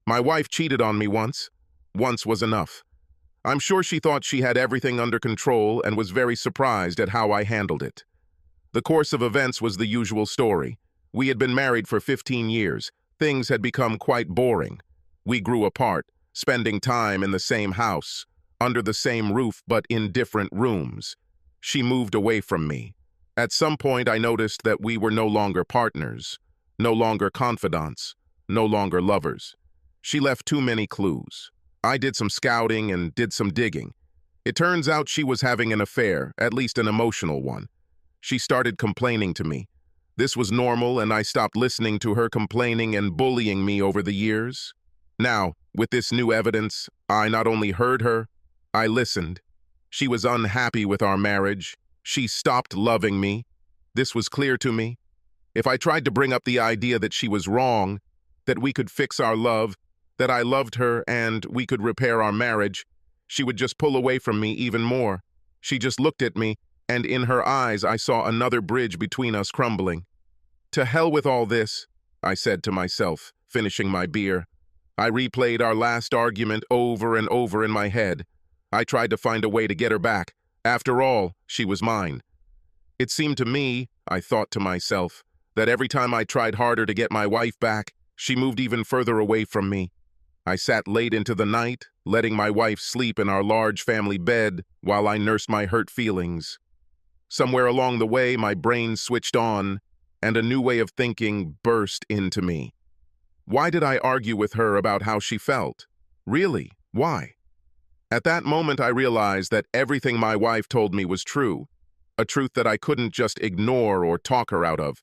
My wife cheated on me once. Once was enough. I'm sure she thought she had everything under control and was very surprised at how I handled it. The course of events was the usual story. We had been married for 15 years. Things had become quite boring. We grew apart, spending time in the same house, under the same roof but in different rooms. She moved away from me. At some point, I noticed that we were no longer partners, no longer confidants, no longer lovers. She left too many clues. I did some scouting and did some digging. It turns out she was having an affair, at least an emotional one. She started complaining to me. This was normal, and I stopped listening to her complaining and bullying me over the years. Now, with this new evidence, I not only heard her, I listened. She was unhappy with our marriage. She stopped loving me. This was clear to me. If I tried to bring up the idea that she was wrong, that we could fix our love, that I loved her and we could repair our marriage, she would just pull away from me even more. She just looked at me, and in her eyes I saw another bridge between us crumbling. To hell with all this, I said to myself, finishing my beer. I replayed our last argument over and over in my head. I tried to find a way to get her back. After all, she was mine. It seemed to me, I thought to myself, that every time I tried harder to get my wife back, she moved even further away from me. I sat late into the night, letting my wife sleep in our large family bed while I nursed my hurt feelings. Somewhere along the way, my brain switched on, and a new way of thinking burst into me. Why did I argue with her about how she felt? Really, why? At that moment, I realized that everything my wife told me was true, a truth that I couldn't just ignore or talk her out of.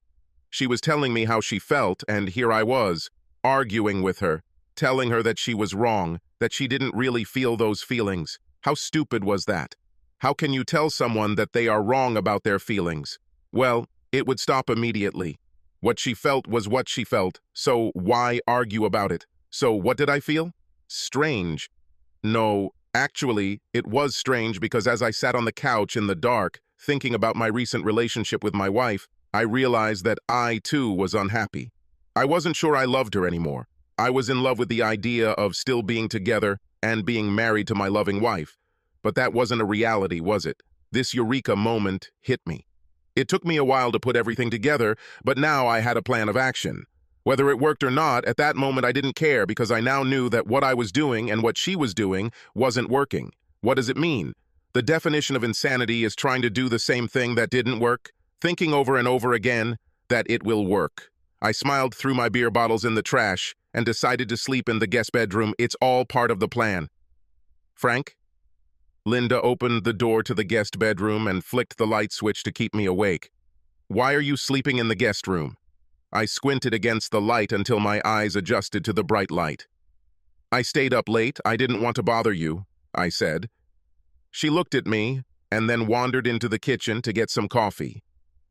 She was telling me how she felt, and here I was, arguing with her, telling her that she was wrong, that she didn't really feel those feelings. How stupid was that? How can you tell someone that they are wrong about their feelings? Well, it would stop immediately. What she felt was what she felt, so why argue about it? So what did I feel? Strange. No, actually, it was strange because as I sat on the couch in the dark, thinking about my recent relationship with my wife, I realized that I, too, was unhappy. I wasn't sure I loved her anymore. I was in love with the idea of still being together and being married to my loving wife. But that wasn't a reality, was it? This eureka moment hit me. It took me a while to put everything together, but now I had a plan of action. Whether it worked or not, at that moment I didn't care because I now knew that what I was doing and what she was doing wasn't working. What does it mean? The definition of insanity is trying to do the same thing that didn't work, thinking over and over again that it will work. I smiled through my beer bottles in the trash and decided to sleep in the guest bedroom. It's all part of the plan. Frank? Linda opened the door to the guest bedroom and flicked the light switch to keep me awake. Why are you sleeping in the guest room? I squinted against the light until my eyes adjusted to the bright light. I stayed up late. I didn't want to bother you, I said. She looked at me and then wandered into the kitchen to get some coffee.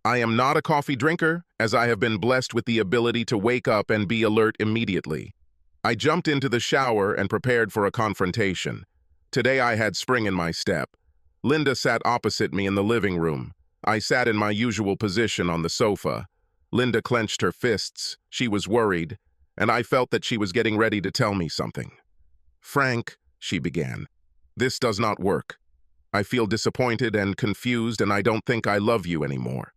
I am not a coffee drinker, as I have been blessed with the ability to wake up and be alert immediately. I jumped into the shower and prepared for a confrontation. Today I had spring in my step. Linda sat opposite me in the living room. I sat in my usual position on the sofa. Linda clenched her fists. She was worried, and I felt that she was getting ready to tell me something. Frank, she began, this does not work. I feel disappointed and confused, and I don't think I love you anymore.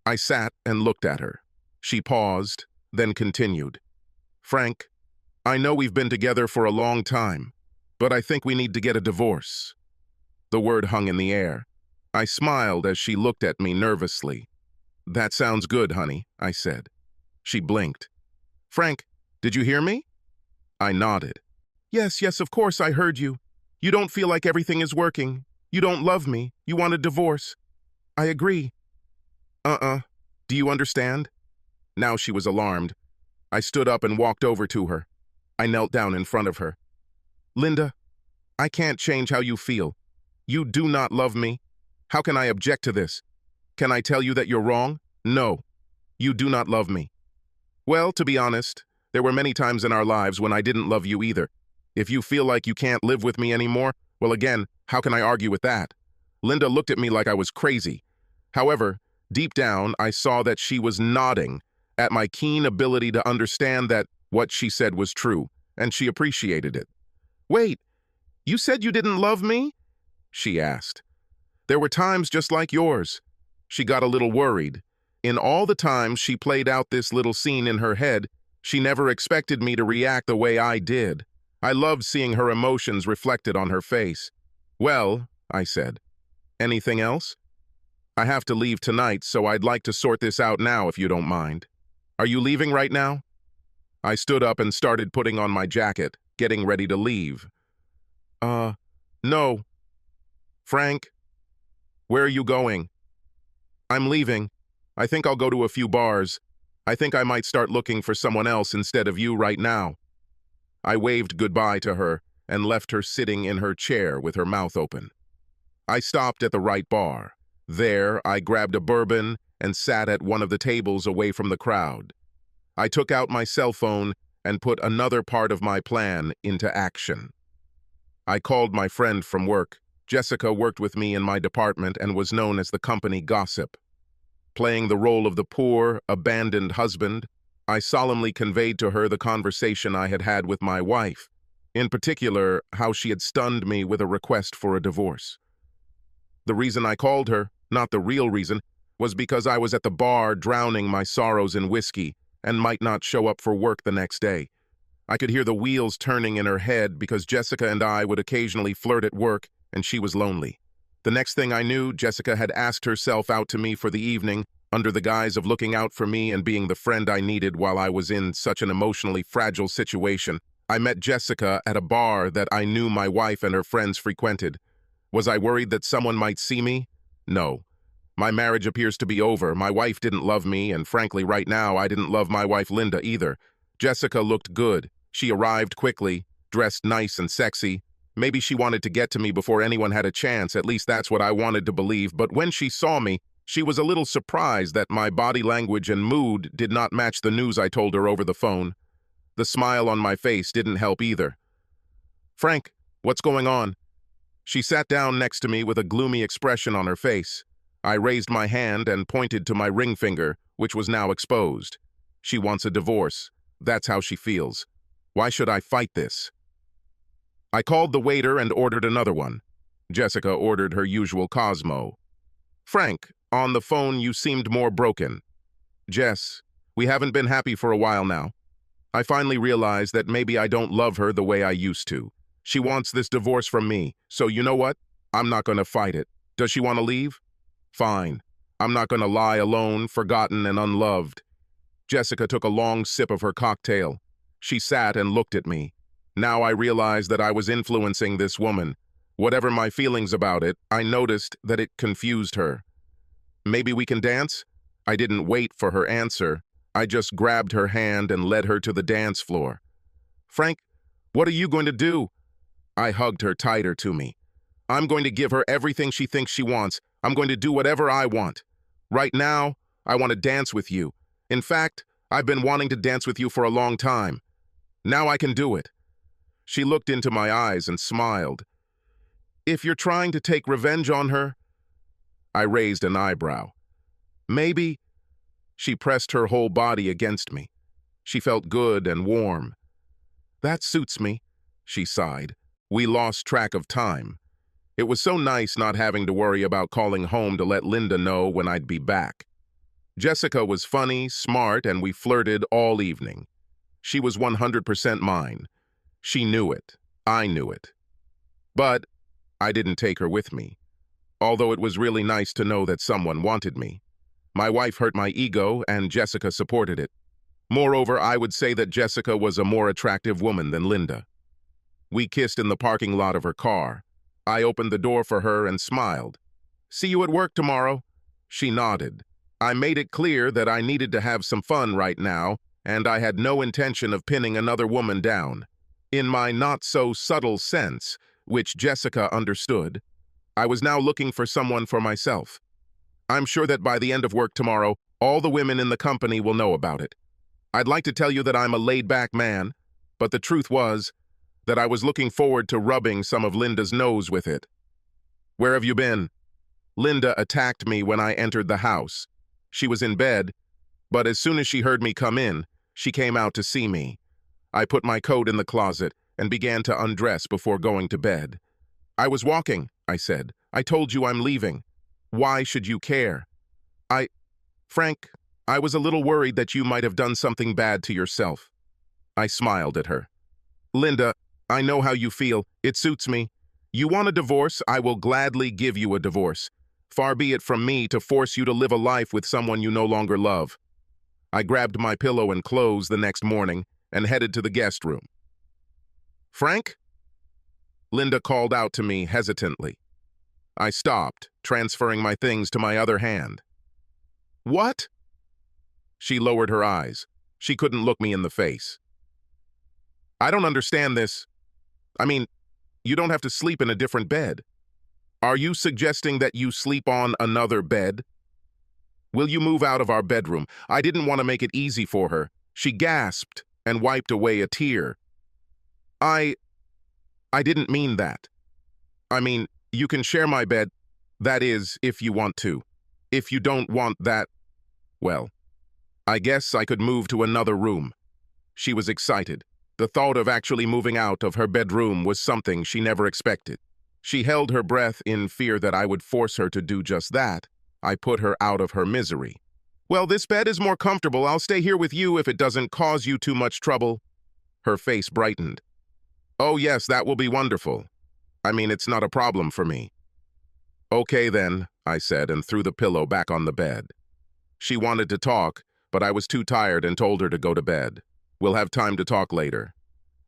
I sat and looked at her. She paused, then continued. Frank, I know we've been together for a long time, but I think we need to get a divorce. The word hung in the air. I smiled as she looked at me nervously. That sounds good, honey, I said. She blinked. Frank, did you hear me? I nodded. Yes, of course I heard you. You don't feel like everything is working. You don't love me. You want a divorce. I agree. Do you understand? Now she was alarmed. I stood up and walked over to her. I knelt down in front of her. Linda, I can't change how you feel. You do not love me. How can I object to this? Can I tell you that you're wrong? No. You do not love me. Well, to be honest, there were many times in our lives when I didn't love you either. If you feel like you can't live with me anymore, well, again, how can I argue with that? Linda looked at me like I was crazy. However, deep down, I saw that she was nodding at my keen ability to understand that what she said was true. and she appreciated it. "Wait, you said you didn't love me?" she asked. "There were times just like yours." She got a little worried. In all the times she played out this little scene in her head, she never expected me to react the way I did. I loved seeing her emotions reflected on her face. "Well," I said, "anything else? I have to leave tonight, so I'd like to sort this out now if you don't mind. Are you leaving right now?" I stood up and started putting on my jacket, getting ready to leave. No. "Frank, where are you going?" "I'm leaving. I think I'll go to a few bars. I think I might start looking for someone else instead of you right now." I waved goodbye to her and left her sitting in her chair with her mouth open. I stopped at the right bar. There, I grabbed a bourbon and sat at one of the tables away from the crowd. I took out my cell phone and put another part of my plan into action. I called my friend from work. Jessica worked with me in my department and was known as the company gossip. Playing the role of the poor, abandoned husband, I solemnly conveyed to her the conversation I had had with my wife, in particular, how she had stunned me with a request for a divorce. The reason I called her, not the real reason, was because I was at the bar drowning my sorrows in whiskey and might not show up for work the next day. I could hear the wheels turning in her head because Jessica and I would occasionally flirt at work, and she was lonely. The next thing I knew, Jessica had asked herself out to me for the evening, under the guise of looking out for me and being the friend I needed while I was in such an emotionally fragile situation. I met Jessica at a bar that I knew my wife and her friends frequented. Was I worried that someone might see me? No. My marriage appears to be over. My wife didn't love me, and frankly, right now, I didn't love my wife Linda either. Jessica looked good. She arrived quickly, dressed nice and sexy. Maybe she wanted to get to me before anyone had a chance, at least that's what I wanted to believe, but when she saw me, she was a little surprised that my body language and mood did not match the news I told her over the phone. The smile on my face didn't help either. "Frank, what's going on?" She sat down next to me with a gloomy expression on her face. I raised my hand and pointed to my ring finger, which was now exposed. She wants a divorce. That's how she feels. Why should I fight this? I called the waiter and ordered another one. Jessica ordered her usual Cosmo. "Frank, on the phone you seemed more broken." "Jess, we haven't been happy for a while now. I finally realized that maybe I don't love her the way I used to. She wants this divorce from me, so you know what? I'm not going to fight it. Does she want to leave? Fine. I'm not going to lie alone, forgotten, and unloved." Jessica took a long sip of her cocktail. She sat and looked at me. Now I realized that I was influencing this woman. Whatever my feelings about it, I noticed that it confused her. "Maybe we can dance?" I didn't wait for her answer. I just grabbed her hand and led her to the dance floor. "Frank, what are you going to do?" I hugged her tighter to me. "I'm going to give her everything she thinks she wants. I'm going to do whatever I want. Right now, I want to dance with you. In fact, I've been wanting to dance with you for a long time. Now I can do it." She looked into my eyes and smiled. "If you're trying to take revenge on her?" I raised an eyebrow. "Maybe." She pressed her whole body against me. She felt good and warm. "That suits me," she sighed. We lost track of time. It was so nice not having to worry about calling home to let Linda know when I'd be back. Jessica was funny, smart, and we flirted all evening. She was 100% mine. She knew it. I knew it. But I didn't take her with me, although it was really nice to know that someone wanted me. My wife hurt my ego, and Jessica supported it. Moreover, I would say that Jessica was a more attractive woman than Linda. We kissed in the parking lot of her car. I opened the door for her and smiled. "See you at work tomorrow." She nodded. I made it clear that I needed to have some fun right now, and I had no intention of pinning another woman down. In my not-so-subtle sense, which Jessica understood, I was now looking for someone for myself. I'm sure that by the end of work tomorrow, all the women in the company will know about it. I'd like to tell you that I'm a laid-back man, but the truth was that I was looking forward to rubbing some of Linda's nose with it. "Where have you been?" Linda attacked me when I entered the house. She was in bed, but as soon as she heard me come in, she came out to see me. I put my coat in the closet and began to undress before going to bed. "I was walking," I said. "I told you I'm leaving. Why should you care?" Frank, I was a little worried that you might have done something bad to yourself." I smiled at her. "Linda, I know how you feel. It suits me. You want a divorce? I will gladly give you a divorce. Far be it from me to force you to live a life with someone you no longer love." I grabbed my pillow and clothes the next morning and headed to the guest room. "Frank?" Linda called out to me hesitantly. I stopped, transferring my things to my other hand. "What?" She lowered her eyes. She couldn't look me in the face. "I don't understand this. I mean, you don't have to sleep in a different bed. Are you suggesting that you sleep on another bed? Will you move out of our bedroom?" I didn't want to make it easy for her. She gasped and wiped away a tear. I didn't mean that. I mean, you can share my bed. That is, if you want to. If you don't want that, well, I guess I could move to another room." She was excited. The thought of actually moving out of her bedroom was something she never expected. She held her breath in fear that I would force her to do just that. I put her out of her misery. "Well, this bed is more comfortable. I'll stay here with you if it doesn't cause you too much trouble." Her face brightened. "Oh yes, that will be wonderful. I mean, it's not a problem for me." "Okay then," I said and threw the pillow back on the bed. She wanted to talk, but I was too tired and told her to go to bed. "We'll have time to talk later."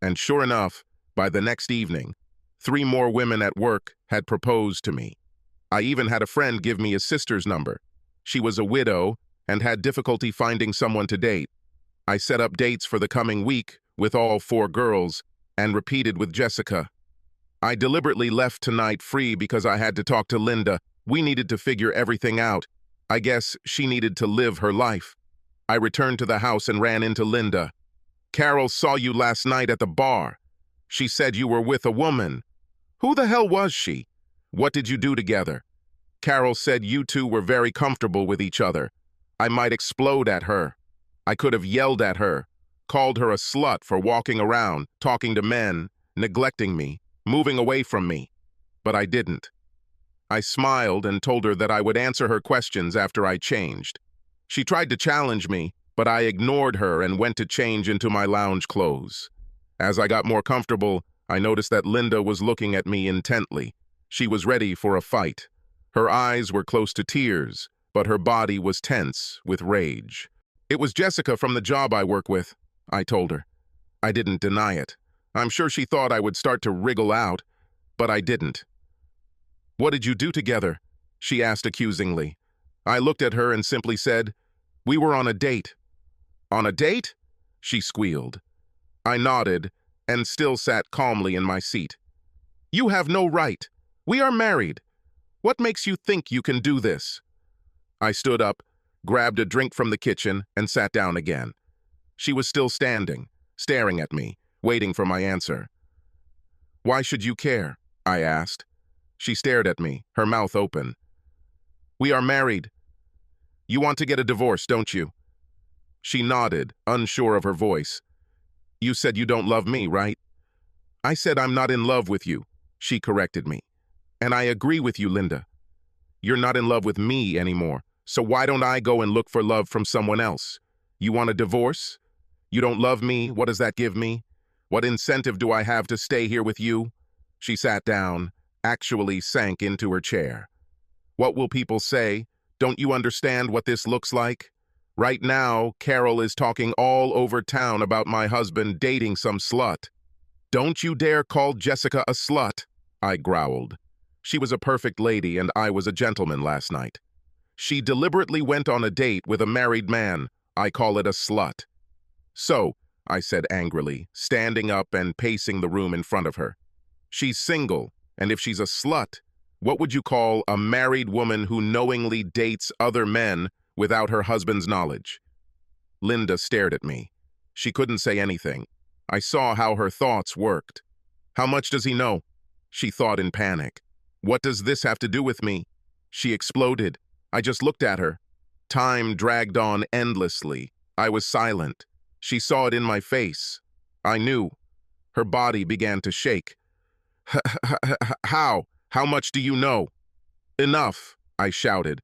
And sure enough, by the next evening, 3 more women at work had proposed to me. I even had a friend give me his sister's number. She was a widow and had difficulty finding someone to date. I set up dates for the coming week with all 4 girls and repeated with Jessica. I deliberately left tonight free because I had to talk to Linda. We needed to figure everything out. I guess she needed to live her life. I returned to the house and ran into Linda. "Carol saw you last night at the bar. She said you were with a woman. Who the hell was she? What did you do together?" "Carol said you two were very comfortable with each other. I might explode at her. I could have yelled at her, called her a slut for walking around, talking to men, neglecting me, moving away from me. But I didn't." I smiled and told her that I would answer her questions after I changed. She tried to challenge me, but I ignored her and went to change into my lounge clothes. As I got more comfortable, I noticed that Linda was looking at me intently. She was ready for a fight. Her eyes were close to tears, but her body was tense with rage. "It was Jessica from the job I work with," I told her. I didn't deny it. I'm sure she thought I would start to wriggle out, but I didn't. "What did you do together?" she asked accusingly. I looked at her and simply said, "We were on a date." "On a date?" she squealed. I nodded and still sat calmly in my seat. "You have no right. We are married. What makes you think you can do this?" I stood up, grabbed a drink from the kitchen, and sat down again. She was still standing, staring at me, waiting for my answer. "Why should you care?" I asked. She stared at me, her mouth open. "We are married. You want to get a divorce, don't you?" She nodded, unsure of her voice. "You said you don't love me, right?" "I said I'm not in love with you," she corrected me. "And I agree with you, Linda. You're not in love with me anymore, so why don't I go and look for love from someone else? You want a divorce? You don't love me, what does that give me? What incentive do I have to stay here with you?" She sat down, actually sank into her chair. "What will people say? Don't you understand what this looks like? Right now, Carol is talking all over town about my husband dating some slut." "Don't you dare call Jessica a slut," I growled. She was a perfect lady and I was a gentleman last night. She deliberately went on a date with a married man. I call it a slut. "So," I said angrily, standing up and pacing the room in front of her, "she's single, and if she's a slut, what would you call a married woman who knowingly dates other men without her husband's knowledge?" Linda stared at me. She couldn't say anything. I saw how her thoughts worked. "How much does he know?" she thought in panic. "What does this have to do with me?" She exploded. I just looked at her. Time dragged on endlessly. I was silent. She saw it in my face. I knew. Her body began to shake. How? How much do you know? Enough, I shouted.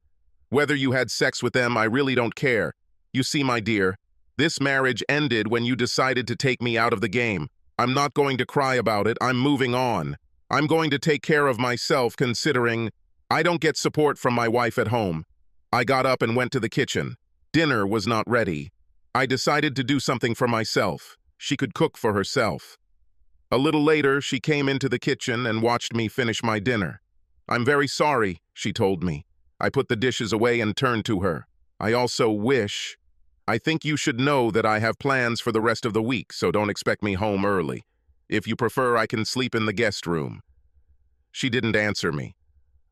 Whether you had sex with them, I really don't care. You see, my dear, this marriage ended when you decided to take me out of the game. I'm not going to cry about it. I'm moving on. I'm going to take care of myself, considering I don't get support from my wife at home. I got up and went to the kitchen. Dinner was not ready. I decided to do something for myself. She could cook for herself. A little later, she came into the kitchen and watched me finish my dinner. I'm very sorry, she told me. I put the dishes away and turned to her. I think you should know that I have plans for the rest of the week, so don't expect me home early. If you prefer, I can sleep in the guest room. She didn't answer me.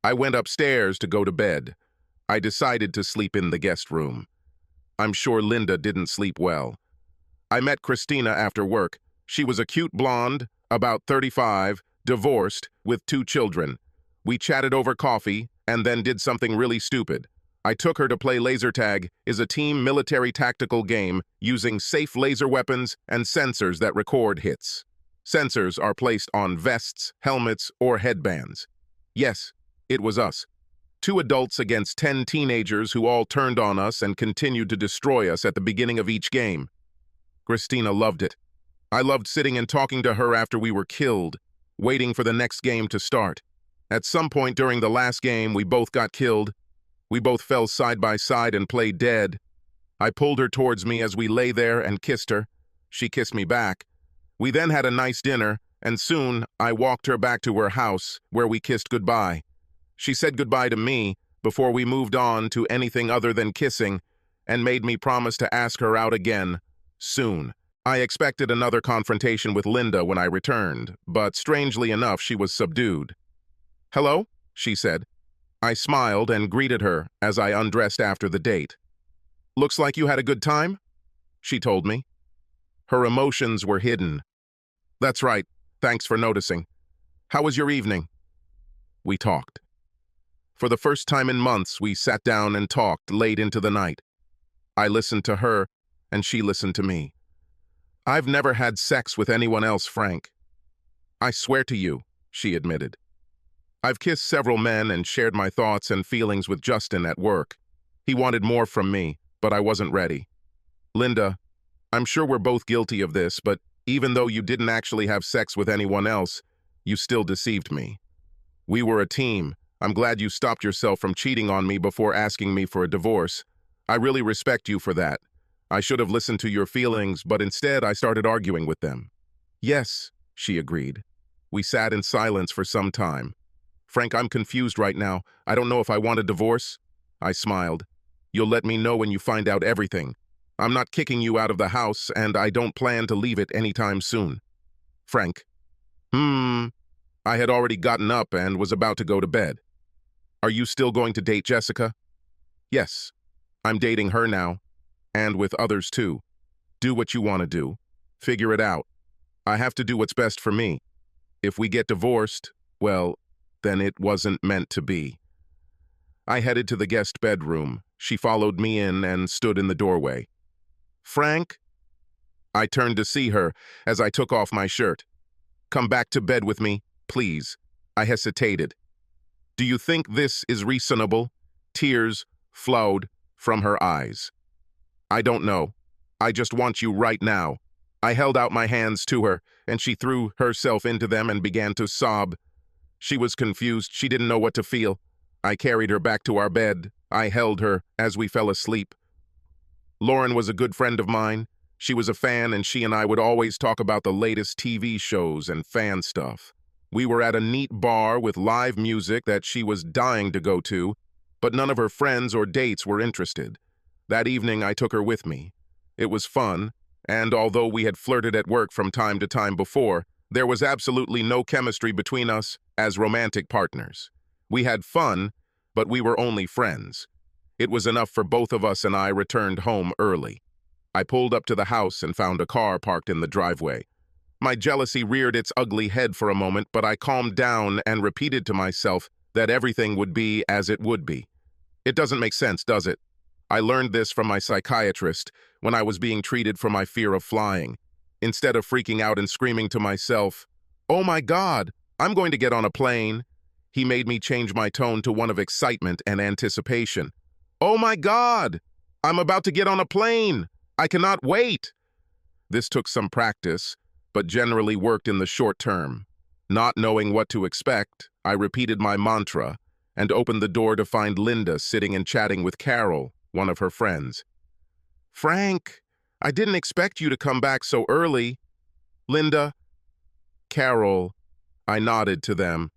I went upstairs to go to bed. I decided to sleep in the guest room. I'm sure Linda didn't sleep well. I met Christina after work. She was a cute blonde, about 35, divorced, with 2 children. We chatted over coffee and then did something really stupid. I took her to play laser tag, is a team military tactical game using safe laser weapons and sensors that record hits. Sensors are placed on vests, helmets, or headbands. Yes, it was us. 2 adults against 10 teenagers who all turned on us and continued to destroy us at the beginning of each game. Christina loved it. I loved sitting and talking to her after we were killed, waiting for the next game to start. At some point during the last game, we both got killed. We both fell side by side and played dead. I pulled her towards me as we lay there and kissed her. She kissed me back. We then had a nice dinner, and soon I walked her back to her house, where we kissed goodbye. She said goodbye to me before we moved on to anything other than kissing, and made me promise to ask her out again, soon. I expected another confrontation with Linda when I returned, but strangely enough, she was subdued. "Hello?" she said. I smiled and greeted her as I undressed after the date. "Looks like you had a good time?" she told me. Her emotions were hidden. "That's right. Thanks for noticing. How was your evening?" We talked. For the first time in months, we sat down and talked late into the night. I listened to her, and she listened to me. "I've never had sex with anyone else, Frank." "I swear to you," she admitted. "I've kissed several men and shared my thoughts and feelings with Justin at work. He wanted more from me, but I wasn't ready. Linda, I'm sure we're both guilty of this, but even though you didn't actually have sex with anyone else, you still deceived me. We were a team. I'm glad you stopped yourself from cheating on me before asking me for a divorce. I really respect you for that. I should have listened to your feelings, but instead I started arguing with them." "Yes," she agreed. We sat in silence for some time. "Frank, I'm confused right now. I don't know if I want a divorce." I smiled. "You'll let me know when you find out everything. I'm not kicking you out of the house, and I don't plan to leave it anytime soon." "Frank." I had already gotten up and was about to go to bed. "Are you still going to date Jessica?" "Yes. I'm dating her now, and with others too. Do what you want to do. Figure it out. I have to do what's best for me. If we get divorced, well, then it wasn't meant to be." I headed to the guest bedroom. She followed me in and stood in the doorway. "Frank?" I turned to see her as I took off my shirt. "Come back to bed with me, please." I hesitated. "Do you think this is reasonable?" Tears flowed from her eyes. "I don't know. I just want you right now." I held out my hands to her, and she threw herself into them and began to sob. She was confused. She didn't know what to feel. I carried her back to our bed. I held her as we fell asleep. Lauren was a good friend of mine. She was a fan, and she and I would always talk about the latest TV shows and fan stuff. We were at a neat bar with live music that she was dying to go to, but none of her friends or dates were interested. That evening, I took her with me. It was fun, and although we had flirted at work from time to time before, there was absolutely no chemistry between us as romantic partners. We had fun, but we were only friends. It was enough for both of us, and I returned home early. I pulled up to the house and found a car parked in the driveway. My jealousy reared its ugly head for a moment, but I calmed down and repeated to myself that everything would be as it would be. It doesn't make sense, does it? I learned this from my psychiatrist when I was being treated for my fear of flying. Instead of freaking out and screaming to myself, "Oh my God, I'm going to get on a plane," he made me change my tone to one of excitement and anticipation. "Oh my God, I'm about to get on a plane. I cannot wait." This took some practice, but generally worked in the short term. Not knowing what to expect, I repeated my mantra and opened the door to find Linda sitting and chatting with Carol, one of her friends. "Frank, I didn't expect you to come back so early." "Linda." "Carol." I nodded to them.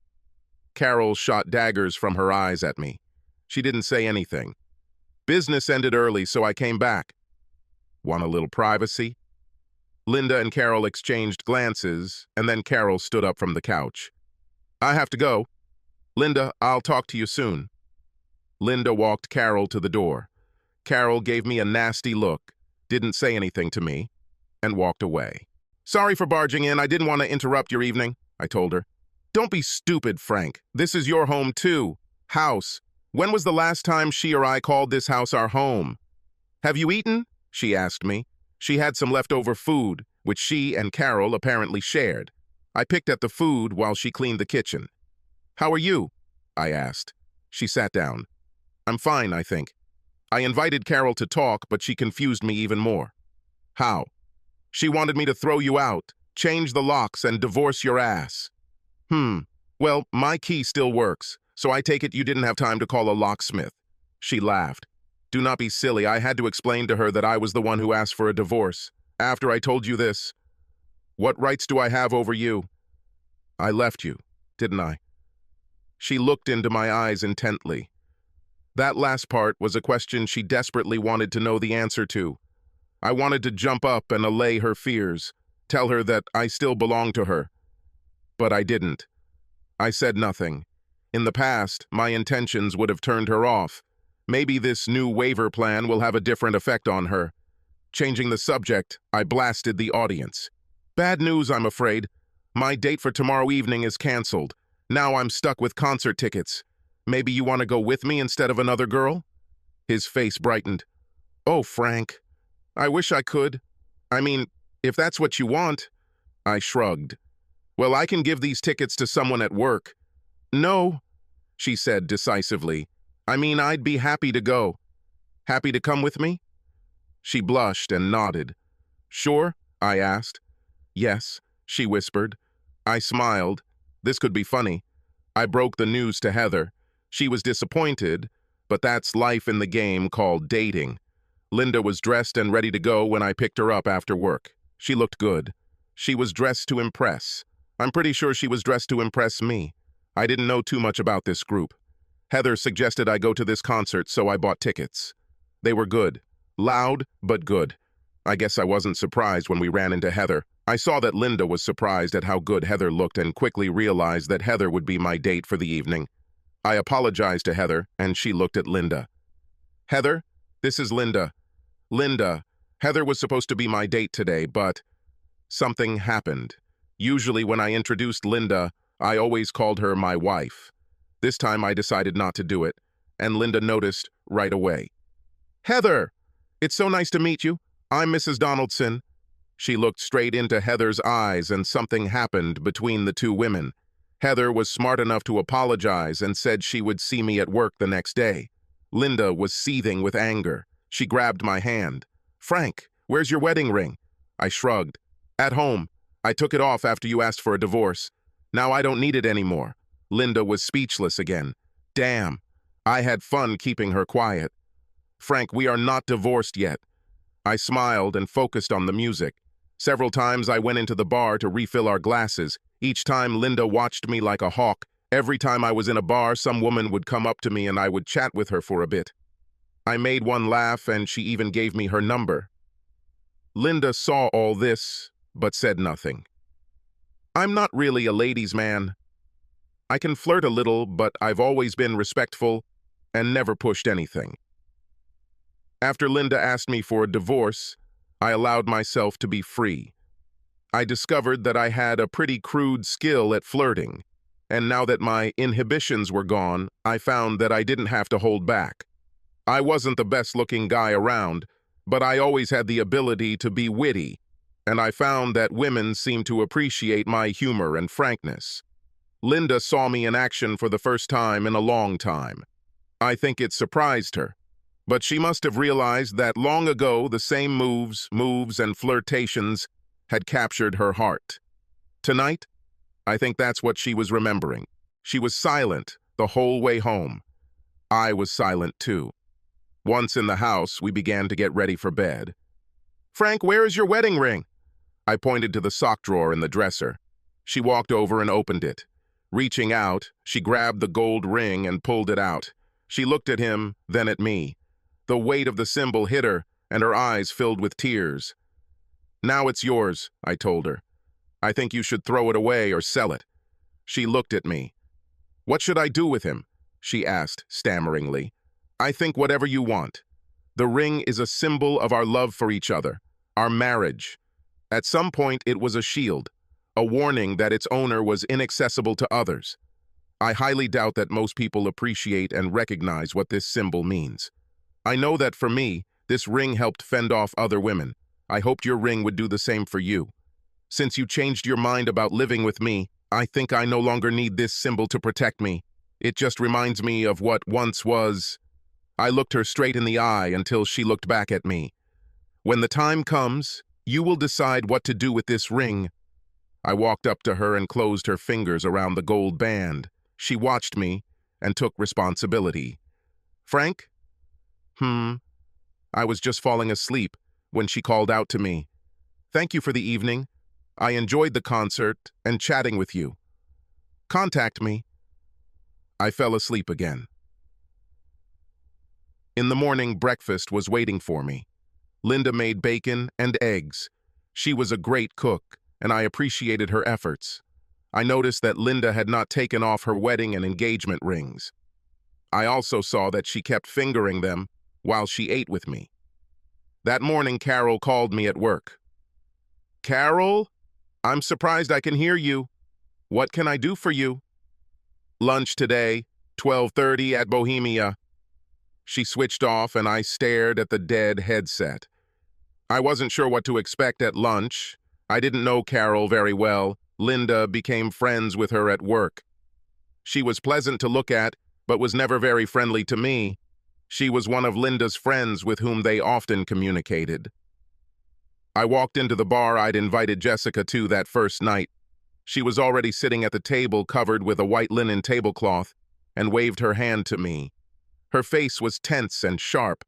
Carol shot daggers from her eyes at me. She didn't say anything. "Business ended early, so I came back." "Want a little privacy?" Linda and Carol exchanged glances, and then Carol stood up from the couch. "I have to go. Linda, I'll talk to you soon." Linda walked Carol to the door. Carol gave me a nasty look, didn't say anything to me, and walked away. "Sorry for barging in. I didn't want to interrupt your evening," I told her. "Don't be stupid, Frank. This is your home, too. House. When was the last time she or I called this house our home?" "Have you eaten?" she asked me. She had some leftover food, which she and Carol apparently shared. I picked at the food while she cleaned the kitchen. "How are you?" I asked. She sat down. "I'm fine, I think." I invited Carol to talk, but she confused me even more. "How?" "She wanted me to throw you out, change the locks, and divorce your ass." Well, my key still works, so I take it you didn't have time to call a locksmith." She laughed. "Do not be silly. I had to explain to her that I was the one who asked for a divorce. After I told you this, what rights do I have over you? I left you, didn't I?" She looked into my eyes intently. That last part was a question she desperately wanted to know the answer to. I wanted to jump up and allay her fears, tell her that I still belonged to her. But I didn't. I said nothing. In the past, my intentions would have turned her off. Maybe this new waiver plan will have a different effect on her. Changing the subject, I blasted the audience. "Bad news, I'm afraid. My date for tomorrow evening is canceled. Now I'm stuck with concert tickets. Maybe you want to go with me instead of another girl?" His face brightened. "Oh, Frank. I wish I could. I mean, if that's what you want." I shrugged. "Well, I can give these tickets to someone at work." "No," she said decisively. "I mean, I'd be happy to go." "Happy to come with me?" She blushed and nodded. "Sure?" I asked. "Yes," she whispered. I smiled. This could be funny. I broke the news to Heather. She was disappointed, but that's life in the game called dating. Linda was dressed and ready to go when I picked her up after work. She looked good. She was dressed to impress. I'm pretty sure she was dressed to impress me. I didn't know too much about this group. Heather suggested I go to this concert, so I bought tickets. They were good. Loud, but good. I guess I wasn't surprised when we ran into Heather. I saw that Linda was surprised at how good Heather looked and quickly realized that Heather would be my date for the evening. I apologized to Heather, and she looked at Linda. "Heather, this is Linda." "Linda, Heather was supposed to be my date today, but something happened. Usually when I introduced Linda, I always called her my wife. This time I decided not to do it, and Linda noticed right away. "Heather, it's so nice to meet you. I'm Mrs. Donaldson." She looked straight into Heather's eyes, and something happened between the two women. Heather was smart enough to apologize and said she would see me at work the next day. Linda was seething with anger. She grabbed my hand. "Frank, where's your wedding ring?" I shrugged. "At home. I took it off after you asked for a divorce. Now I don't need it anymore." Linda was speechless again. Damn. I had fun keeping her quiet. "Frank, we are not divorced yet." I smiled and focused on the music. Several times I went into the bar to refill our glasses. Each time Linda watched me like a hawk. Every time I was in a bar, some woman would come up to me and I would chat with her for a bit. I made one laugh and she even gave me her number. Linda saw all this, but said nothing. I'm not really a ladies' man. I can flirt a little, but I've always been respectful and never pushed anything. After Linda asked me for a divorce, I allowed myself to be free. I discovered that I had a pretty crude skill at flirting, and now that my inhibitions were gone, I found that I didn't have to hold back. I wasn't the best-looking guy around, but I always had the ability to be witty. and I found that women seemed to appreciate my humor and frankness. Linda saw me in action for the first time in a long time. I think it surprised her, but she must have realized that long ago the same moves, and flirtations had captured her heart. Tonight, I think that's what she was remembering. She was silent the whole way home. I was silent too. Once in the house, we began to get ready for bed. "Frank, where is your wedding ring?" I pointed to the sock drawer in the dresser. She walked over and opened it. Reaching out, she grabbed the gold ring and pulled it out. She looked at him, then at me. The weight of the symbol hit her, and her eyes filled with tears. "Now it's yours," I told her. "I think you should throw it away or sell it." She looked at me. "What should I do with him?" she asked stammeringly. "I think whatever you want. The ring is a symbol of our love for each other, our marriage. At some point, it was a shield, a warning that its owner was inaccessible to others. I highly doubt that most people appreciate and recognize what this symbol means. I know that for me, this ring helped fend off other women. I hoped your ring would do the same for you. Since you changed your mind about living with me, I think I no longer need this symbol to protect me. It just reminds me of what once was." I looked her straight in the eye until she looked back at me. "When the time comes, you will decide what to do with this ring." I walked up to her and closed her fingers around the gold band. She watched me and took responsibility. "Frank?" I was just falling asleep when she called out to me. "Thank you for the evening. I enjoyed the concert and chatting with you. Contact me." I fell asleep again. In the morning, breakfast was waiting for me. Linda made bacon and eggs. She was a great cook, and I appreciated her efforts. I noticed that Linda had not taken off her wedding and engagement rings. I also saw that she kept fingering them while she ate with me. That morning, Carol called me at work. "Carol, I'm surprised I can hear you. What can I do for you?" "Lunch today, 12:30 at Bohemia." She switched off and I stared at the dead headset. I wasn't sure what to expect at lunch. I didn't know Carol very well. Linda became friends with her at work. She was pleasant to look at, but was never very friendly to me. She was one of Linda's friends with whom they often communicated. I walked into the bar I'd invited Jessica to that first night. She was already sitting at the table covered with a white linen tablecloth and waved her hand to me. Her face was tense and sharp.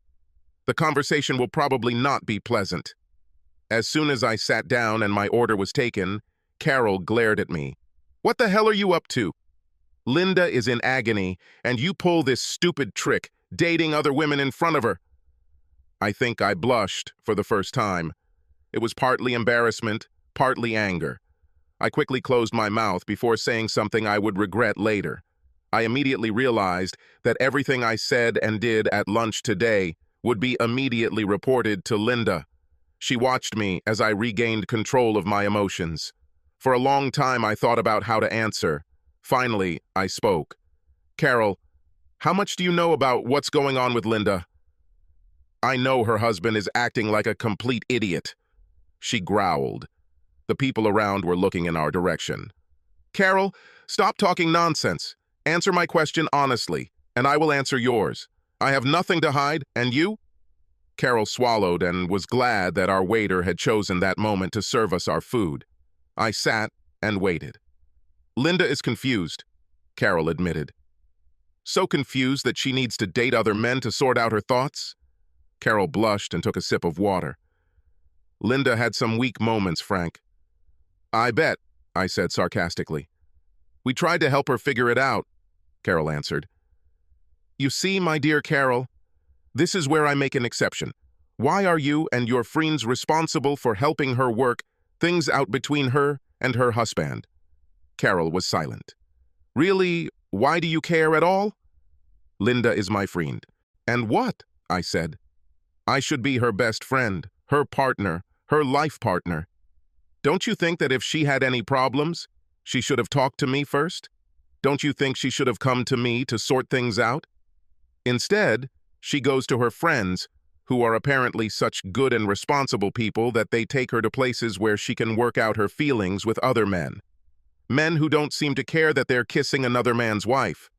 The conversation will probably not be pleasant. As soon as I sat down and my order was taken, Carol glared at me. "What the hell are you up to? Linda is in agony, and you pull this stupid trick, dating other women in front of her." I think I blushed for the first time. It was partly embarrassment, partly anger. I quickly closed my mouth before saying something I would regret later. I immediately realized that everything I said and did at lunch today would be immediately reported to Linda. She watched me as I regained control of my emotions. For a long time, I thought about how to answer. Finally, I spoke. "Carol, how much do you know about what's going on with Linda?" "I know her husband is acting like a complete idiot." She growled. The people around were looking in our direction. "Carol, stop talking nonsense. Answer my question honestly, and I will answer yours. I have nothing to hide, and you?" Carol swallowed and was glad that our waiter had chosen that moment to serve us our food. I sat and waited. "Linda is confused," Carol admitted. "So confused that she needs to date other men to sort out her thoughts?" Carol blushed and took a sip of water. "Linda had some weak moments, Frank." "I bet," I said sarcastically. "We tried to help her figure it out," Carol answered. "You see, my dear Carol, this is where I make an exception. Why are you and your friends responsible for helping her work things out between her and her husband?" Carol was silent. "Really, why do you care at all?" "Linda is my friend." "And what?" I said. "I should be her best friend, her partner, her life partner. Don't you think that if she had any problems, she should have talked to me first? Don't you think she should have come to me to sort things out? Instead, she goes to her friends, who are apparently such good and responsible people that they take her to places where she can work out her feelings with other men. Men who don't seem to care that they're kissing another man's wife.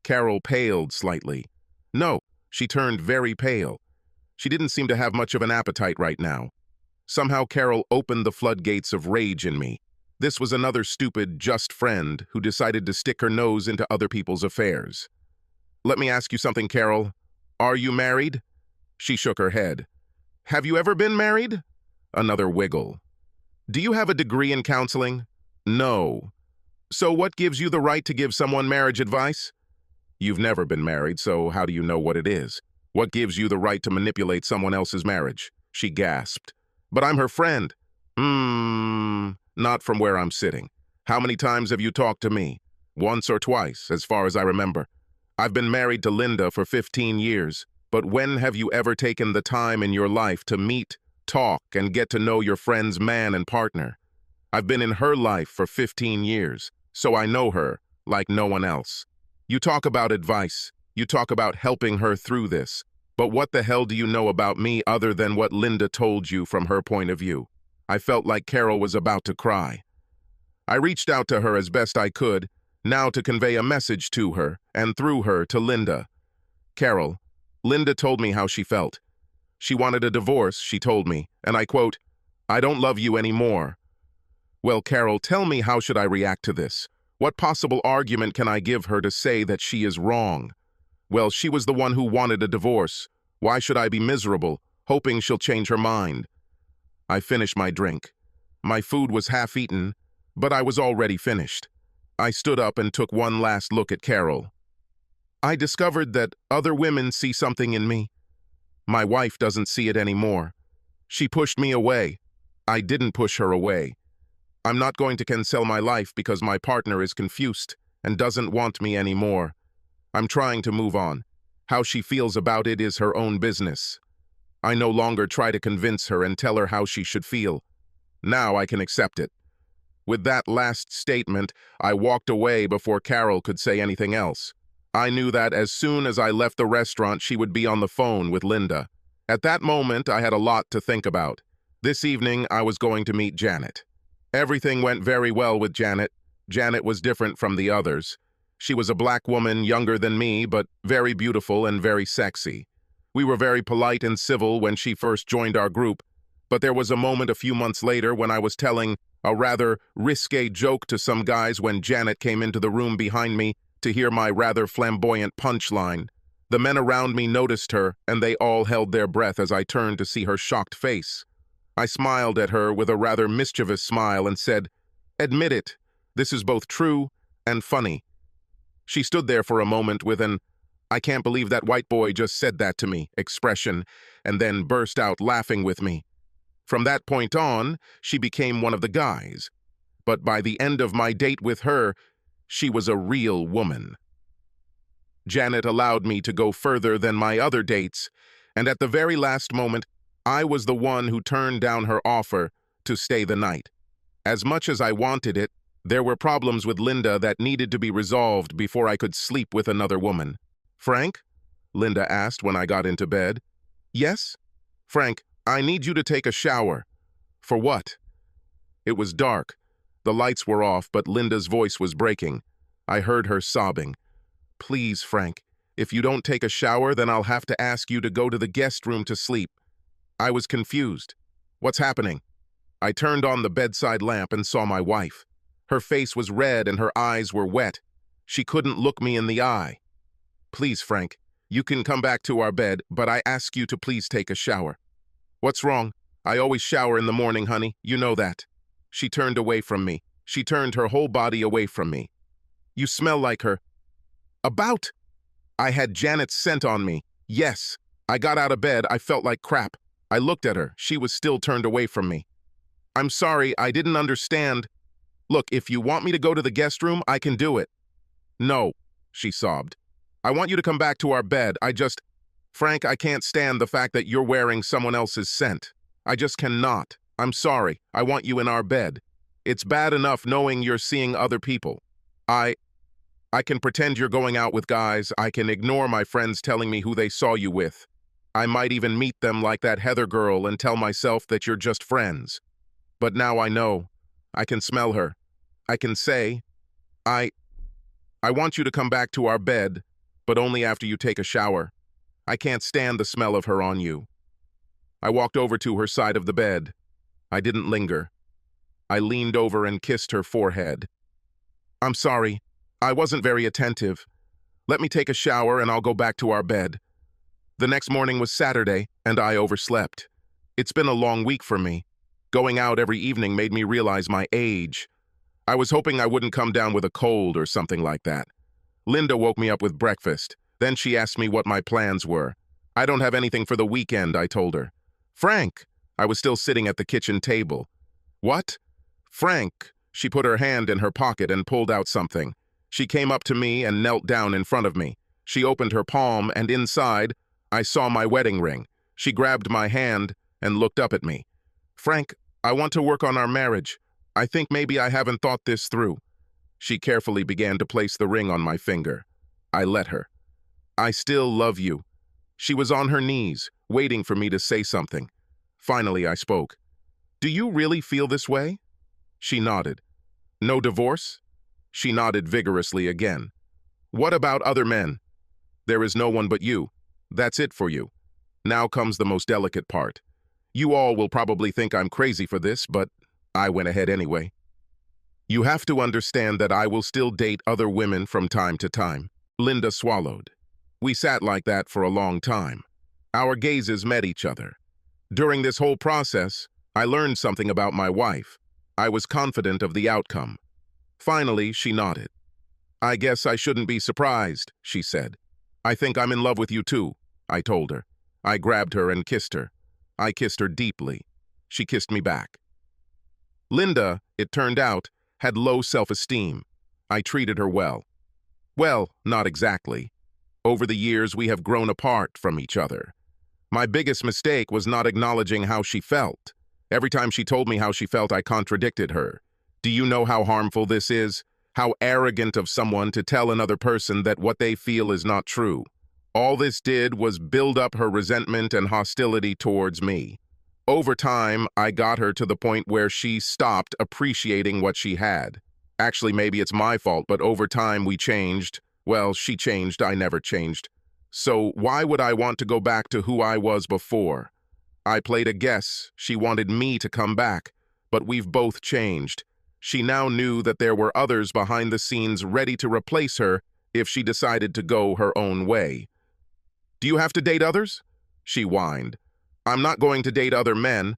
Carol paled slightly. No, she turned very pale. She didn't seem to have much of an appetite right now. Somehow Carol opened the floodgates of rage in me. This was another stupid, just friend who decided to stick her nose into other people's affairs. Let me ask you something, Carol. Are you married? She shook her head. Have you ever been married? Another wiggle. Do you have a degree in counseling? No. So what gives you the right to give someone marriage advice? You've never been married, so how do you know what it is? What gives you the right to manipulate someone else's marriage? She gasped. But I'm her friend. Not from where I'm sitting. How many times have you talked to me? Once or twice, as far as I remember. I've been married to Linda for 15 years, but when have you ever taken the time in your life to meet, talk, and get to know your friend's man and partner? I've been in her life for 15 years, so I know her like no one else. You talk about advice, you talk about helping her through this, but what the hell do you know about me other than what Linda told you from her point of view? I felt like Carol was about to cry. I reached out to her as best I could, now to convey a message to her, and through her to Linda. Carol, Linda told me how she felt. She wanted a divorce, she told me, and I quote, I don't love you anymore. Well, Carol, tell me, how should I react to this? What possible argument can I give her to say that she is wrong? Well, she was the one who wanted a divorce. Why should I be miserable, hoping she'll change her mind? I finished my drink. My food was half eaten, but I was already finished. I stood up and took one last look at Carol. I discovered that other women see something in me. My wife doesn't see it anymore. She pushed me away. I didn't push her away. I'm not going to cancel my life because my partner is confused and doesn't want me anymore. I'm trying to move on. How she feels about it is her own business. I no longer try to convince her and tell her how she should feel. Now I can accept it. With that last statement, I walked away before Carol could say anything else. I knew that as soon as I left the restaurant, she would be on the phone with Linda. At that moment, I had a lot to think about. This evening, I was going to meet Janet. Everything went very well with Janet. Janet was different from the others. She was a black woman, younger than me, but very beautiful and very sexy. We were very polite and civil when she first joined our group, but there was a moment a few months later when I was telling a rather risque joke to some guys when Janet came into the room behind me to hear my rather flamboyant punchline. The men around me noticed her, and they all held their breath as I turned to see her shocked face. I smiled at her with a rather mischievous smile and said, Admit it, this is both true and funny. She stood there for a moment with an, I can't believe that white boy just said that to me expression, and then burst out laughing with me. From that point on, she became one of the guys. But by the end of my date with her, she was a real woman. Janet allowed me to go further than my other dates, and at the very last moment, I was the one who turned down her offer to stay the night. As much as I wanted it, there were problems with Linda that needed to be resolved before I could sleep with another woman. Frank? Linda asked when I got into bed. Yes? Frank, I need you to take a shower. For what? It was dark. The lights were off, but Linda's voice was breaking. I heard her sobbing. Please, Frank, if you don't take a shower, then I'll have to ask you to go to the guest room to sleep. I was confused. What's happening? I turned on the bedside lamp and saw my wife. Her face was red and her eyes were wet. She couldn't look me in the eye. Please, Frank, you can come back to our bed, but I ask you to please take a shower. What's wrong? I always shower in the morning, honey. You know that. She turned away from me. She turned her whole body away from me. You smell like her. About? I had Janet's scent on me. Yes. I got out of bed. I felt like crap. I looked at her. She was still turned away from me. I'm sorry, I didn't understand. Look, if you want me to go to the guest room, I can do it. No, she sobbed. I want you to come back to our bed. Frank, I can't stand the fact that you're wearing someone else's scent. I just cannot. I'm sorry. I want you in our bed. It's bad enough knowing you're seeing other people. I can pretend you're going out with guys. I can ignore my friends telling me who they saw you with. I might even meet them like that Heather girl and tell myself that you're just friends. But now I know. I can smell her. I can say, I want you to come back to our bed, but only after you take a shower. I can't stand the smell of her on you. I walked over to her side of the bed. I didn't linger. I leaned over and kissed her forehead. I'm sorry. I wasn't very attentive. Let me take a shower and I'll go back to our bed. The next morning was Saturday, and I overslept. It's been a long week for me. Going out every evening made me realize my age. I was hoping I wouldn't come down with a cold or something like that. Linda woke me up with breakfast. Then she asked me what my plans were. I don't have anything for the weekend, I told her. Frank! I was still sitting at the kitchen table. What? Frank! She put her hand in her pocket and pulled out something. She came up to me and knelt down in front of me. She opened her palm, and inside, I saw my wedding ring. She grabbed my hand and looked up at me. Frank, I want to work on our marriage. I think maybe I haven't thought this through. She carefully began to place the ring on my finger. I let her. I still love you. She was on her knees, waiting for me to say something. Finally, I spoke. Do you really feel this way? She nodded. No divorce? She nodded vigorously again. What about other men? There is no one but you. That's it for you. Now comes the most delicate part. You all will probably think I'm crazy for this, but I went ahead anyway. You have to understand that I will still date other women from time to time. Linda swallowed. We sat like that for a long time. Our gazes met each other. During this whole process, I learned something about my wife. I was confident of the outcome. Finally, she nodded. I guess I shouldn't be surprised, she said. I think I'm in love with you too, I told her. I grabbed her and kissed her. I kissed her deeply. She kissed me back. Linda, it turned out, had low self-esteem. I treated her well. Well, not exactly. Over the years, we have grown apart from each other. My biggest mistake was not acknowledging how she felt. Every time she told me how she felt, I contradicted her. Do you know how harmful this is? How arrogant of someone to tell another person that what they feel is not true. All this did was build up her resentment and hostility towards me. Over time, I got her to the point where she stopped appreciating what she had. Actually, maybe it's my fault, but over time we changed. Well, she changed, I never changed. So why would I want to go back to who I was before? I played a guess. She wanted me to come back, but we've both changed. She now knew that there were others behind the scenes ready to replace her if she decided to go her own way. Do you have to date others? She whined. I'm not going to date other men.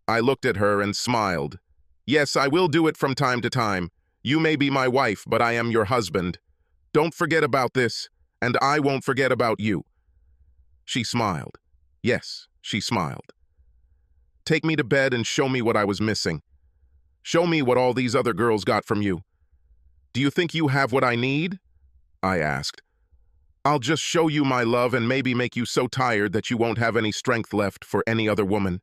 I looked at her and smiled. Yes, I will do it from time to time. You may be my wife, but I am your husband. Don't forget about this, and I won't forget about you. She smiled. Yes, she smiled. Take me to bed and show me what I was missing. Show me what all these other girls got from you. Do you think you have what I need? I asked. I'll just show you my love and maybe make you so tired that you won't have any strength left for any other woman.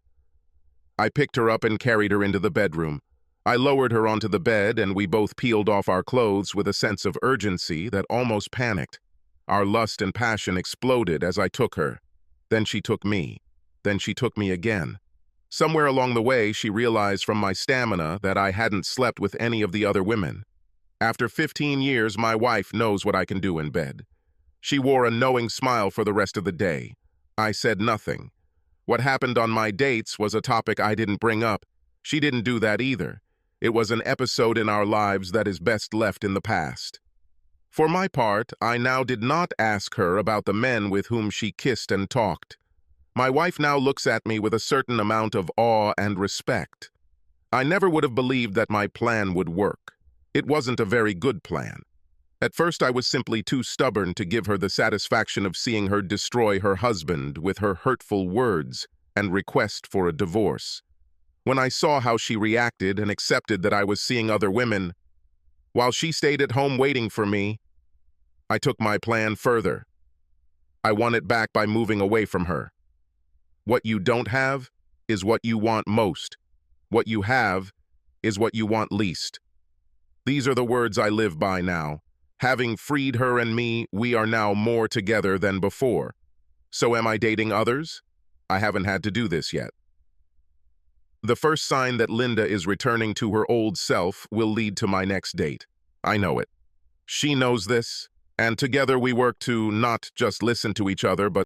I picked her up and carried her into the bedroom. I lowered her onto the bed and we both peeled off our clothes with a sense of urgency that almost panicked. Our lust and passion exploded as I took her. Then she took me. Then she took me again. Somewhere along the way, she realized from my stamina that I hadn't slept with any of the other women. After 15 years, my wife knows what I can do in bed. She wore a knowing smile for the rest of the day. I said nothing. What happened on my dates was a topic I didn't bring up. She didn't do that either. It was an episode in our lives that is best left in the past. For my part, I now did not ask her about the men with whom she kissed and talked. My wife now looks at me with a certain amount of awe and respect. I never would have believed that my plan would work. It wasn't a very good plan. At first, I was simply too stubborn to give her the satisfaction of seeing her destroy her husband with her hurtful words and request for a divorce. When I saw how she reacted and accepted that I was seeing other women, while she stayed at home waiting for me, I took my plan further. I won it back by moving away from her. What you don't have is what you want most. What you have is what you want least. These are the words I live by now. Having freed her and me, we are now more together than before. So am I dating others? I haven't had to do this yet. The first sign that Linda is returning to her old self will lead to my next date. I know it. She knows this, and together we work to not just listen to each other, but